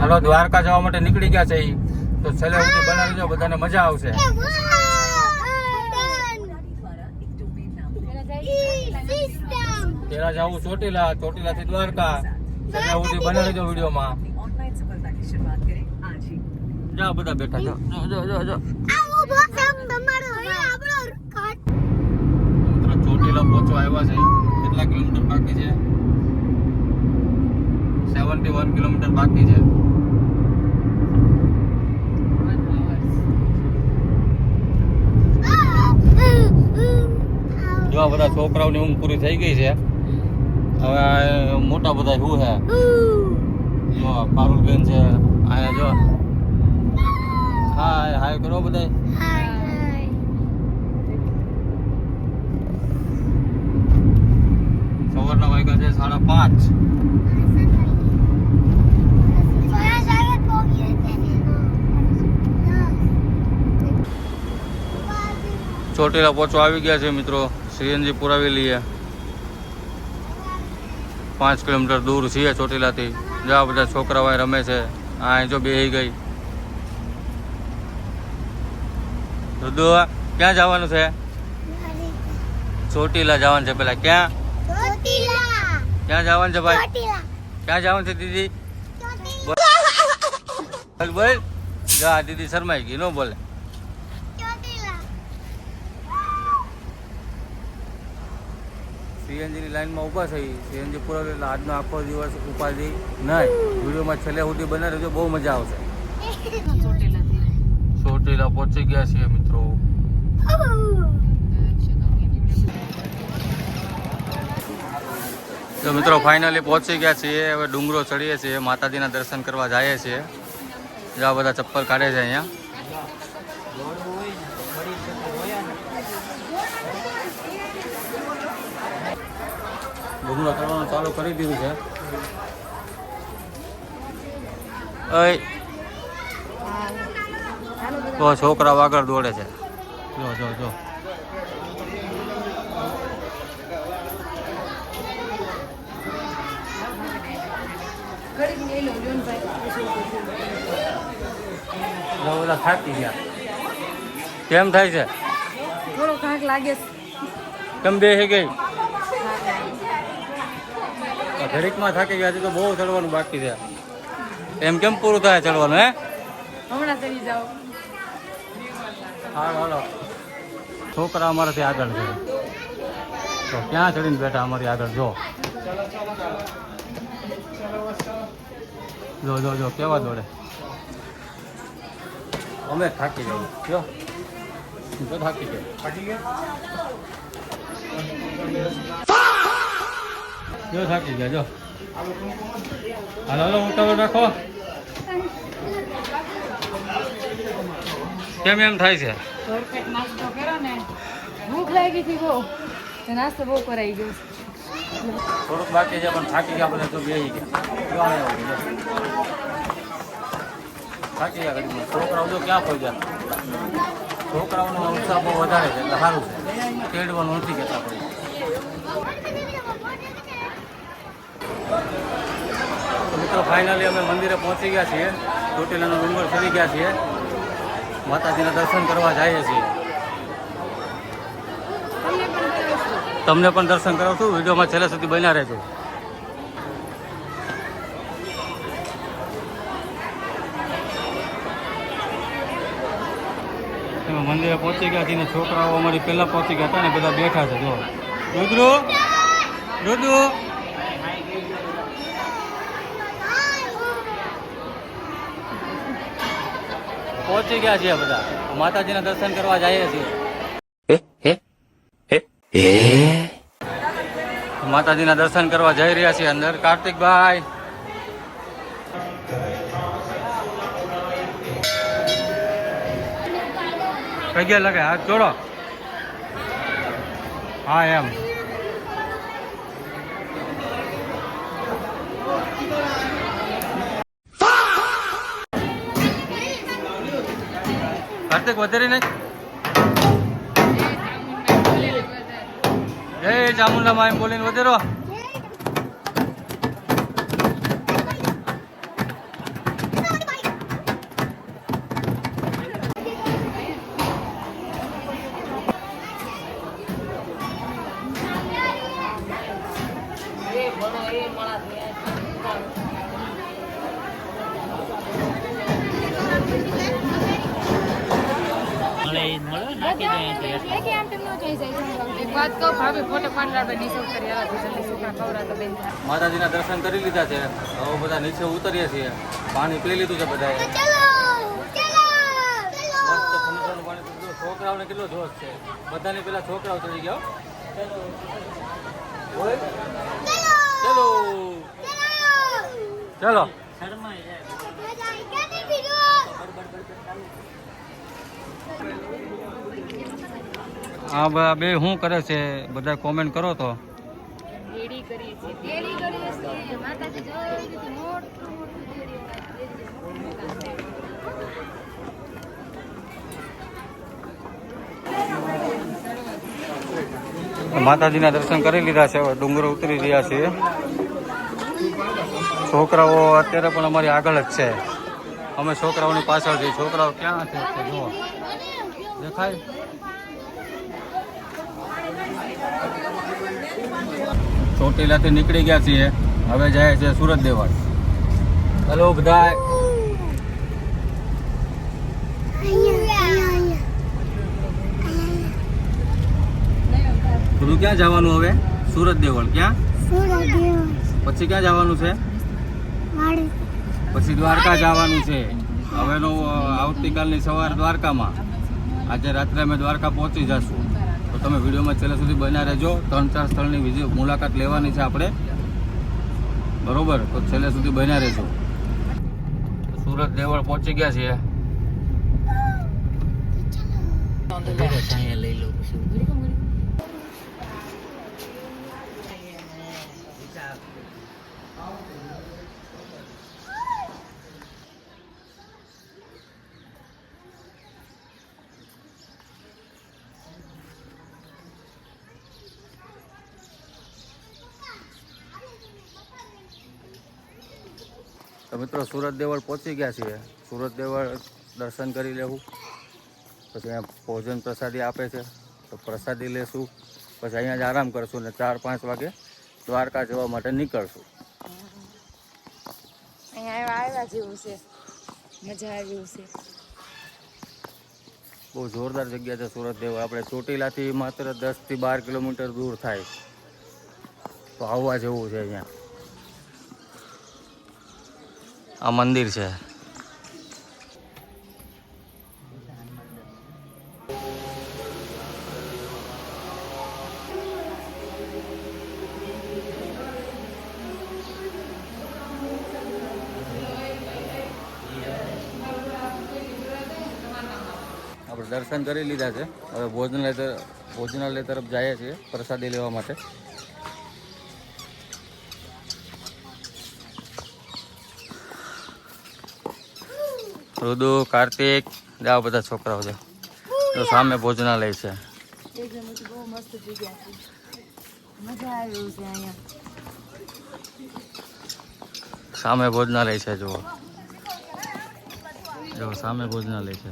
હાલો દ્વારકા જવા માટે નીકળી ગયા છે તો છેલ્લે સુધી બનાવી દો, બધાને મજા આવશે. પેલા જાવું ચોટીલા, ચોટીલા થી દ્વારકા, છેલ્લે સુધી બનાવી દો વિડીયોમાં. જાઓ બધા બેઠા, જો જો જો જો ચોટીલા પહોંચવા આવ્યા છે. કેટલા કિલોમીટર બાકી છે? 71 કિલોમીટર બાકી છે. જો આ બધા છોકરાઓની ઊંઘ પૂરી થઈ ગઈ છે. હવે મોટા બધા શું છે? જો પારુલબેન છે આયા, જો હાય હાય કરો બધા. સવારના વાગ્યા છે 5:30. ચોટીલા પહોંચવા આવી ગયા છે મિત્રો. સીએનજી પુરાવી લઈએ. 5 કિલોમીટર દૂર છીએ ચોટીલાથી. જ્યાં બધા છોકરાઓ રમે છે. આ જો બેહી ગઈ. રુદુ ક્યાં જવાનું છે? ચોટીલા જવાનું છે. પેલા ક્યાં ક્યાં જવાનું છે ભાઈ? ક્યાં જવાનું છે દીદી? બોલ બોલ. જા દીદી શરમાઈ ગઈ, નો બોલે. સીએનજી ની લાઈનમાં ઊભા થઈ. સીએનજી પુરાવી એટલે આજનો આખો દિવસ ઉપાધિ નહીં. વિડીયોમાં છેલ્લે સુધી બને રહેજો, બહુ મજા આવશે. ચોટીલા પહોંચી ગયા છીએ મિત્રો. તો મિત્રો ફાઇનલી પહોંચી ગયા છીએ. હવે ડુંગરો ચડીએ છીએ, માતાજીના દર્શન કરવા જઈએ છીએ. જ્યાં બધા ચપ્પલ કાઢે છે અહીંયા. ડુંગરો ચડવાનું ચાલુ કરી દીધું છે. તો છોકરાઓ આગળ દોડે છે. જો જો જો બધા થાકી ગયા. કેમ થાય છે? થોડો થાક લાગે છે. કેમ બેસી ગઈ? ઘડીકમાં થાકી ગયા છે તો બહુ ચડવાનું બાકી છે. એમ કેમ પૂરું થાય ચડવાનું? હે હમણાં ચડી જાઓ. હા હાલો. છોકરા અમારાથી આગળ છે તો ક્યાં ચડીને બેઠા અમારી આગળ. જો જો જો જો કેવા દોડે. અમે થાકી જઈએ. જો તો થાકી ગયા. જો થાકી ગયા. જો હાલો હાલો ઉતાવળ રાખો. કેમ એમ થાય છે? નાસ્તો કર્યો ને, ભૂખ લાગી હતી બહુ, નાસ્તો બહુ કરાઈ ગયો. થોડુંક બાકી છે પણ થાકી ગયા બધા. તો બેસી ગયા. થાકી ગયા ઘડીમાં. છોકરાઓ જો ક્યાં પડી ગયા. છોકરાઓનો ઉત્સાહ બહુ વધારે છે એટલે સારું છે. તેડવાનું નથી કહેતા પડી. મિત્રો ફાઇનલી અમે મંદિરે પહોંચી ગયા છીએ. ચોટીલાનો ડુંગર ચડી ગયા છીએ. માતાજીના દર્શન કરવા જઈએ છીએ. તમને પણ દર્શન કરાવશું. વિડીયોમાં છેલ્લે સુધી બન્યા રહેજો. મંદિરે પહોંચી ગયા છીએ. છોકરાઓ અમારી પહેલા પહોંચી ગયા હતા ને બધા બેઠા છે. જો રુદ્રુ રુદ્રુ પહોંચી ગયા છીએ બધા. માતાજીના દર્શન કરવા જઈએ છીએ. માતાજીના દર્શન કરવા જઈ રહ્યા છીએ અંદર. કાર્તિકભાઈ પગે લગે, હાથ જોડો. હા એમ. કાર્તિક વધારે નહીં. જય ચામુંડા માં એમ બોલીને વધેરો. એક આમ તેમ ન જોઈ જાય. એક વાત કહું, ભાભી ફોટો પાડરાડે નીચે ઉતરી આલા જલ્દી છોકરા ખવડાવતો બેન. માતાજીના દર્શન કરી લીધા છે. હવે બધા નીચે ઉતરીએ છીએ. પાણી પી લીધું છે બધાએ. મસ્ત ઠંડુ પાણી પીધું. છોકરાઓને કેટલો જોશ છે. બધાને પેલા છોકરાઓ ચડી ગયા. ચલો ચલો. હા બે શું કરે છે બધા કોમેન્ટ કરો તો. દેડી કરીએ છીએ, દેડી કરીએ છીએ. માતાજી જોઈ દીધી મોટું મોટું દેડી. માતાજીના દર્શન કરી લીધા છે. હવે ડુંગરો ઉતરી રહ્યા છીએ. છોકરાઓ અત્યારે પણ અમારી આગળ જ છે. અમે છોકરાઓની પાછળ છીએ. છોકરાઓ ક્યાં છે જુઓ, દેખાય. ચોટીલાથી નીકળી ગયા છીએ. હવે જાય છે સુરત દેવાળ. હેલો બધા. તું ક્યાં જવાનું હવે? સુરત દેવળ. ક્યાં? પછી ક્યાં જવાનું છે? પછી દ્વારકા જવાનું છે. હવેનો આવતીકાલની સવાર દ્વારકામાં. આજે રાત્રે અમે દ્વારકા પહોંચી જશું. તો તમે વિડીયોમાં છેલ્લે સુધી બન્યા રહેજો. 3-4 સ્થળની મુલાકાત લેવાની છે આપણે, બરોબર? તો છેલ્લે સુધી બન્યા રહેજો. સુરત દેવળ પહોંચી ગયા છીએ. લઈ લો. તો મિત્રો સુરત દેવળ પહોંચી ગયા છીએ. સુરત દેવળ દર્શન કરી લેવું. પછી અહીંયા ભોજન પ્રસાદી આપે છે, તો પ્રસાદી લેશું. પછી અહીંયા જ આરામ કરશું ને 4-5 વાગે દ્વારકા જવા માટે નીકળશું. અહીંયા આવ્યા જેવું છે, મજા આવી છે. બહુ જોરદાર જગ્યા છે સુરત દેવળ. આપણે ચોટીલાથી માત્ર 10 થી 12 કિલોમીટર દૂર થાય. તો આવવા જેવું છે. અહીંયા આ મંદિર છે. આપણે દર્શન કરી લીધા છે. હવે ભોજનાલય તરફ જઈએ છીએ પ્રસાદી લેવા માટે. રુદુ, કાર્તિક, જાઓ બધા છોકરાઓ જાઓ. તો સામે ભોજનાલય છે. એકદમ બહુ મસ્ત જગ્યા છે, મજા આવી છે અહીંયા. સામે ભોજનાલય છે. જુઓ જો સામે ભોજનાલય છે.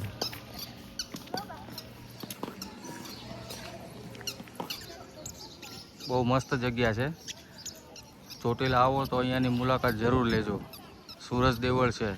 બહુ મસ્ત જગ્યા છે. ચોટીલા આવો તો અહીંયાની મુલાકાત જરૂર લેજો. સુરત દેવળ છે.